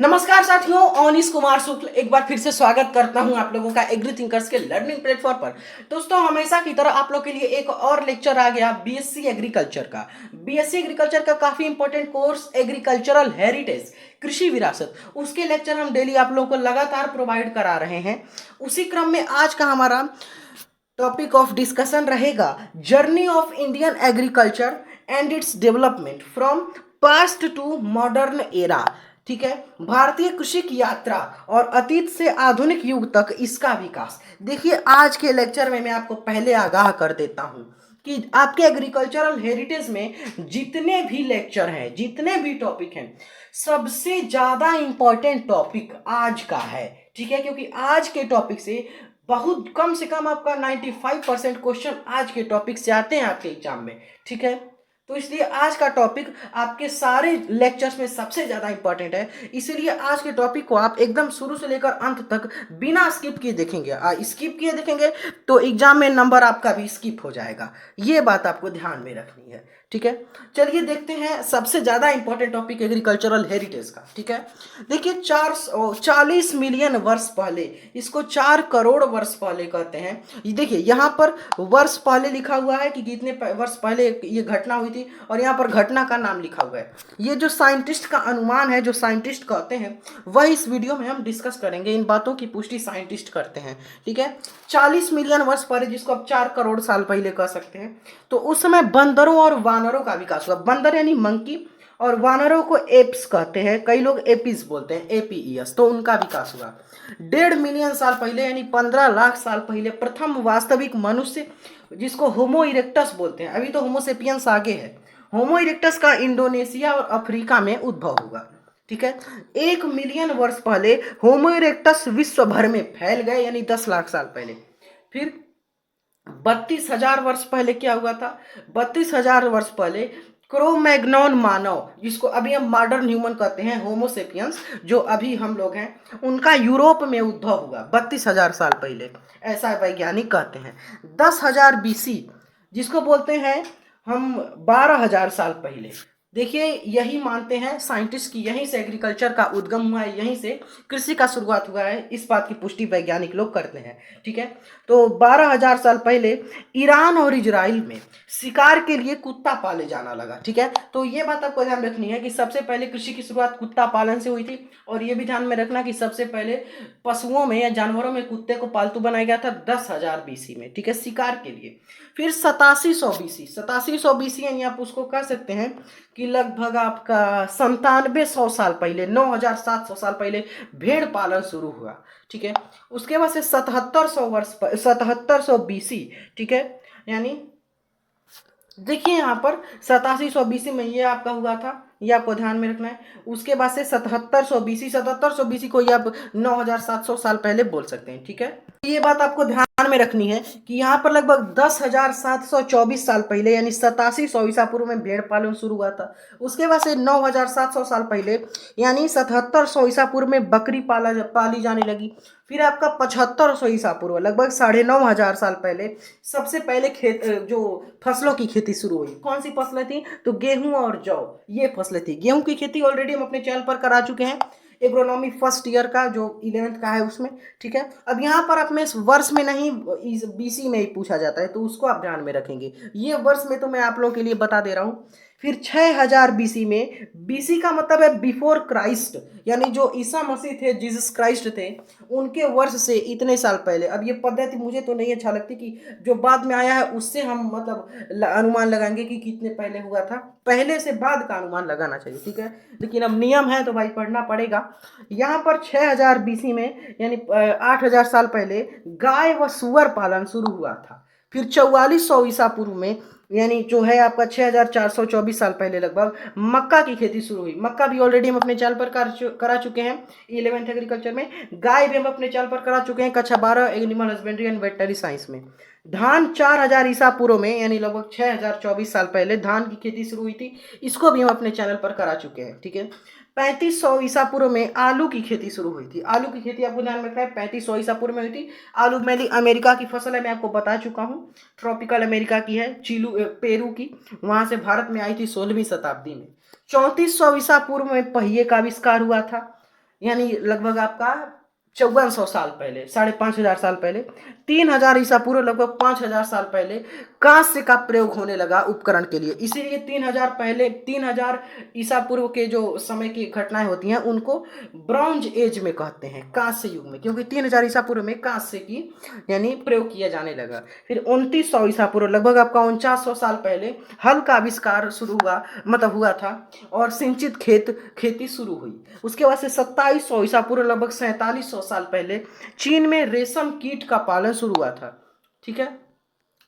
नमस्कार साथियों, अवनीश कुमार शुक्ल एक बार फिर से स्वागत करता हूं आप लोगों का एग्री थिंकर्स के लर्निंग प्लेटफॉर्म पर। दोस्तों, हमेशा की तरह आप लोग के लिए एक और लेक्चर आ गया बीएससी एग्रीकल्चर का। बीएससी एग्रीकल्चर का काफी इंपॉर्टेंट कोर्स एग्रीकल्चरल हेरिटेज, कृषि विरासत, उसके लेक्चर हम डेली आप लोगों को लगातार प्रोवाइड करा रहे हैं। उसी क्रम में आज का हमारा टॉपिक ऑफ डिस्कशन रहेगा journey of Indian agriculture and its development from past to modern era. ठीक है, भारतीय कृषि की यात्रा और अतीत से आधुनिक युग तक इसका विकास। देखिए, आज के लेक्चर में मैं आपको पहले आगाह कर देता हूं कि आपके एग्रीकल्चरल हेरिटेज में जितने भी लेक्चर हैं, जितने भी टॉपिक हैं, सबसे ज्यादा इंपॉर्टेंट टॉपिक आज का है। ठीक है, क्योंकि आज के टॉपिक से बहुत कम से कम आपका 95% क्वेश्चन आज के टॉपिक से आते हैं आपके एग्जाम में। ठीक है, तो इसलिए आज का टॉपिक आपके सारे लेक्चर्स में सबसे ज़्यादा इंपॉर्टेंट है। इसीलिए आज के टॉपिक को आप एकदम शुरू से लेकर अंत तक बिना स्किप किए देखेंगे। स्किप किए देखेंगे तो एग्जाम में नंबर आपका भी स्किप हो जाएगा। ये बात आपको ध्यान में रखनी है। ठीक है, चलिए देखते हैं सबसे ज़्यादा इंपॉर्टेंट टॉपिक एग्रीकल्चरल हेरिटेज का। ठीक है, देखिए 40 मिलियन वर्ष पहले, इसको 4 करोड़ वर्ष पहले कहते हैं। ये देखिए, यहाँ पर वर्ष पहले लिखा हुआ है कि कितने वर्ष पहले ये घटना हुई थी, और यहाँ पर घटना का नाम लिखा हुआ है। ये जो साइंटिस्ट का अनुमान है, जो साइंटिस्ट कहते हैं, वह इस वीडियो में हम डिस्कस करेंगे। इन बातों की पुष्टि साइंटिस्ट करते हैं। ठीक है, 40 मिलियन वर्ष पहले, जिसको आप 4 करोड़ साल पहले कह सकते हैं, तो उस समय बंदरों और वानरों का विकास हुआ। बंदर यानी मंकी, और वानरों को एप्स कहते हैं, कई लोग एपीज बोलते हैं, एपीईएस, तो उनका विकास हुआ। 1.5 मिलियन साल पहले यानी 15 लाख साल पहले प्रथम वास्तविक मनुष्य, जिसको होमो इरेक्टस बोलते हैं, अभी तो होमोसेपियंस आगे है, होमो इरेक्टस का इंडोनेशिया और अफ्रीका में उद्भव हुआ। ठीक है, 1 मिलियन वर्ष पहले होमो इरेक्टस विश्व भर में फैल गए, यानी 10 लाख साल पहले। फिर 32,000 वर्ष पहले क्या हुआ था? 32,000 वर्ष पहले क्रोमैग्नॉन मानव, जिसको अभी हम मॉडर्न ह्यूमन कहते हैं, होमोसेपियंस, जो अभी हम लोग हैं, उनका यूरोप में उद्भव हुआ 32,000 साल पहले, ऐसा वैज्ञानिक कहते हैं। 10,000 बीसी, जिसको बोलते हैं हम 12,000 साल पहले। देखिए, यही मानते हैं साइंटिस्ट की यहीं से एग्रीकल्चर का उद्गम हुआ है, यहीं से कृषि का शुरुआत हुआ है, इस बात की पुष्टि वैज्ञानिक लोग करते हैं। ठीक है, तो 12,000 साल पहले ईरान और इजराइल में शिकार के लिए कुत्ता पाले जाना लगा। ठीक है, तो ये बात आपको ध्यान रखनी है कि सबसे पहले कृषि की शुरुआत कुत्ता पालन से हुई थी, और ये भी ध्यान में रखना कि सबसे पहले पशुओं में या जानवरों में कुत्ते को पालतू बनाया गया था 10,000 बीसी में। ठीक है, शिकार के लिए। फिर 8700 बीसी, 8700 बीसी यानी आप उसको कह सकते हैं कि लगभग आपका 9700 साल पहले, 9,700 साल पहले भेड़ पालन शुरू हुआ। ठीक है, उसके बाद से 7700 बीसी। ठीक है, यानी देखिए यहाँ पर 8700 बीसी में ये आपका हुआ था, ये आपको ध्यान में रखना है। उसके बाद से 7700 बीसी को ये आप 9,700 साल पहले बोल सकते हैं। ठीक है, ये बात आपको ध्यान में रखनी है कि यहाँ पर लगभग 10,724 साल पहले, यानी 8700 ईसा पूर्व में भेड़ पालन शुरू हुआ था। उसके बाद से 9,700 साल पहले, यानी 7700 ईसा पूर्व में बकरी पाली जाने लगी। फिर आपका 7500 ईसा पूर्व, लगभग 9,500 साल पहले, सबसे पहले जो फसलों की खेती शुरू हुई। कौन सी फसलें थी? तो गेहूं और जौ, ये फसलें थी। गेहूं की खेती ऑलरेडी हम अपने चैनल पर करा चुके हैं, एग्रोनॉमी फर्स्ट ईयर का, जो 11th का है उसमें। ठीक है, अब यहाँ पर आप में वर्ष में नहीं, बीसी में ही पूछा जाता है, तो उसको आप ध्यान में रखेंगे। ये वर्ष में तो मैं आप लोगों के लिए बता दे रहा हूँ। फिर 6000 बीसी में, बीसी का मतलब है बिफोर क्राइस्ट, यानी जो ईसा मसीह थे, जीसस क्राइस्ट थे, उनके वर्ष से इतने साल पहले। अब ये पद्धति मुझे तो नहीं अच्छा लगती कि जो बाद में आया है उससे हम मतलब अनुमान लगाएंगे कि कितने पहले हुआ था। पहले से बाद का अनुमान लगाना चाहिए। ठीक है, लेकिन अब नियम है तो भाई पढ़ना पड़ेगा। यहाँ पर 6000 बीसी में, यानी 8,000 साल पहले, गाय व सुअर पालन शुरू हुआ था। फिर 4400 ईसा पूर्व में, यानी जो है आपका 6,424 साल पहले लगभग, मक्का की खेती शुरू हुई। मक्का भी ऑलरेडी हम अपने चैनल पर करा चुके हैं 11th एग्रीकल्चर में। गाय भी हम अपने चैनल पर करा चुके हैं कक्षा 12 animal husbandry and veterinary science में। धान 4,000 ईसा पूर्व में, यानी लगभग 6,024 साल पहले धान की खेती शुरू हुई थी, इसको भी हम अपने चैनल पर करा चुके हैं। ठीक है, 3500 ईसा पूर्व में आलू की खेती शुरू हुई थी। आलू की खेती आपको ध्यान में रखना है, 3500 ईसा पूर्व में हुई थी। आलू मेनली अमेरिका की फसल है, मैं आपको बता चुका हूँ, ट्रॉपिकल अमेरिका की है, पेरू की, वहां से भारत में आई थी 16वीं शताब्दी में। 3400 ईसा पूर्व में पहिए का आविष्कार हुआ था। यानी लगभग आपका 5400 साल पहले, 5500 साल पहले, 3000 ईसा पूर्व, लगभग 5000 साल पहले कांस्य का प्रयोग होने लगा उपकरण के लिए। इसीलिए 3000 ईसा पूर्व के जो समय की घटनाएं होती हैं उनको ब्रॉन्ज एज में कहते हैं, कांस्य युग में, क्योंकि 3000 ईसा पूर्व में कांस्य की यानी प्रयोग किया जाने लगा। फिर 2900 ईसा पूर्व, लगभग आपका 4900 साल पहले हल का आविष्कार शुरू हुआ, मतलब हुआ था, और सिंचित खेती शुरू हुई। उसके बाद से 2700 ईसा पूर्व, लगभग 4700 साल पहले चीन में रेशम कीट का पालन शुरू हुआ था। ठीक है।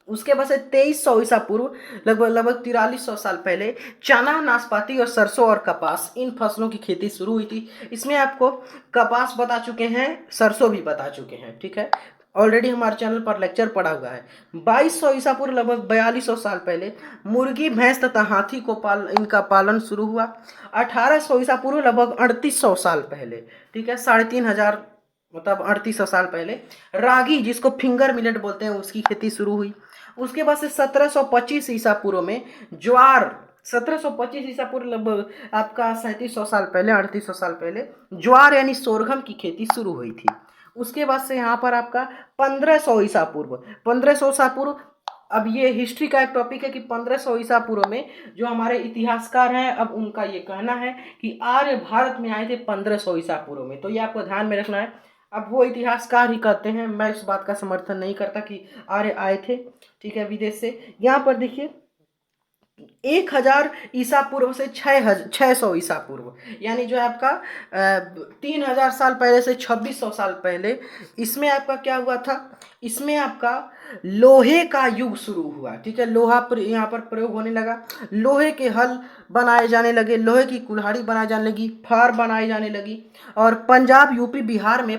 उसके बाद से 2300 ईसा पूर्व, लगभग 4300 साल पहले चना, नाशपाती और सरसों और कपास, इन फसलों की खेती शुरू हुई थी। इसमें आपको कपास बता चुके हैं, सरसों भी बता चुके हैं। ठीक है, ऑलरेडी हमारे चैनल पर लेक्चर पड़ा हुआ है। 2200 ईसा पूर्व, लगभग 4200 साल पहले मुर्गी, भैंस तथा हाथी को इनका पालन शुरू हुआ। 1800 ईसा पूर्व, लगभग 3800 साल पहले, ठीक है, 3500, मतलब 3800 साल पहले रागी, जिसको फिंगर मिलेट बोलते हैं, उसकी खेती शुरू हुई। उसके बाद से 1725 ईसा पूर्व में ज्वार, 1725 ईसा पूर्व, लगभग आपका 3700 साल पहले, 3800 साल पहले ज्वार यानी सोरगम की खेती शुरू हुई थी। उसके बाद से यहाँ पर आपका 1500 ईसा पूर्व, 1500 ईसा पूर्व, अब ये हिस्ट्री का एक टॉपिक है कि 1500 ईसा पूर्व में जो हमारे इतिहासकार हैं, अब उनका ये कहना है कि आर्य भारत में आए थे 1500 ईसा पूर्व में, तो ये आपको ध्यान में रखना है। अब वो इतिहासकार ही कहते हैं, मैं इस बात का समर्थन नहीं करता कि आर्य आए थे, ठीक है, विदेश से। यहाँ पर देखिए 1000 ईसा पूर्व से 600 ईसा पूर्व, यानी जो है आपका 3000 साल पहले से 2600 साल पहले, इसमें आपका क्या हुआ था, इसमें आपका लोहे का युग शुरू हुआ। ठीक है, लोहा पर यहाँ पर प्रयोग होने लगा, लोहे के हल बनाए जाने लगे, लोहे की कुल्हाड़ी बनाई जाने लगी, फार बनाई जाने लगी, और पंजाब, यूपी, बिहार में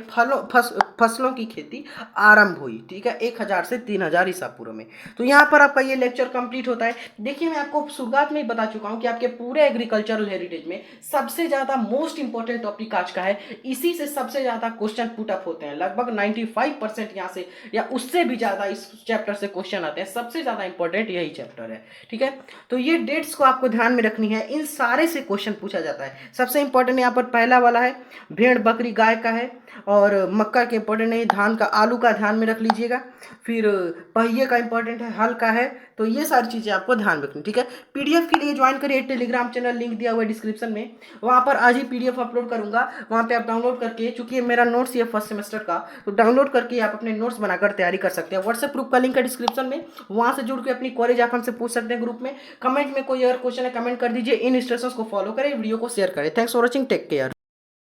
फसलों की खेती आरंभ हुई। ठीक है, 1000 से 3000 ईसा पूर्व में। तो यहाँ पर आपका ये लेक्चर कंप्लीट होता है। देखिए, मैं आपको शुरुआत में ही बता चुका हूँ कि आपके पूरे एग्रीकल्चरल हेरिटेज में सबसे ज़्यादा मोस्ट इंपॉर्टेंट टॉपिक आज का है, इसी से सबसे ज़्यादा क्वेश्चन पुट अप होते हैं। लगभग 95% यहाँ से या उससे भी ज़्यादा इस चैप्टर से क्वेश्चन आते हैं। सबसे ज़्यादा इंपॉर्टेंट यही चैप्टर है। ठीक है, तो ये डेट्स को आपको ध्यान में रखनी है, इन सारे से क्वेश्चन पूछा जाता है। सबसे इंपॉर्टेंट यहाँ पर पहला वाला है, भेड़, बकरी, गाय का है, और मक्का के इंपॉर्टेंट है, धान का, आलू का ध्यान में रख लीजिएगा। फिर पहिए का इंपॉर्टेंट है, हल का है। तो ये सारी चीज़ें आपको ध्यान रखनी। ठीक है, पीडीएफ के लिए ज्वाइन करिए टेलीग्राम चैनल, लिंक दिया हुआ है डिस्क्रिप्शन में, वहाँ पर आज ही पीडीएफ अपलोड करूँगा, वहाँ पे आप डाउनलोड करके, चूंकि मेरा नोट्स ये फर्स्ट सेमेस्टर का, तो डाउनलोड करके आप अपने नोट्स बनाकर तैयारी कर सकते हैं। व्हाट्सएप ग्रुप का लिंक है डिस्क्रिप्शन में, वहाँ से जुड़ के अपनी क्वेरीज आप हमसे पूछ सकते हैं ग्रुप में। कमेंट में कोई अगर क्वेश्चन है कमेंट कर दीजिए, इन इंस्ट्रक्शंस को फॉलो करें, वीडियो को शेयर करें। Thanks for watching, take care.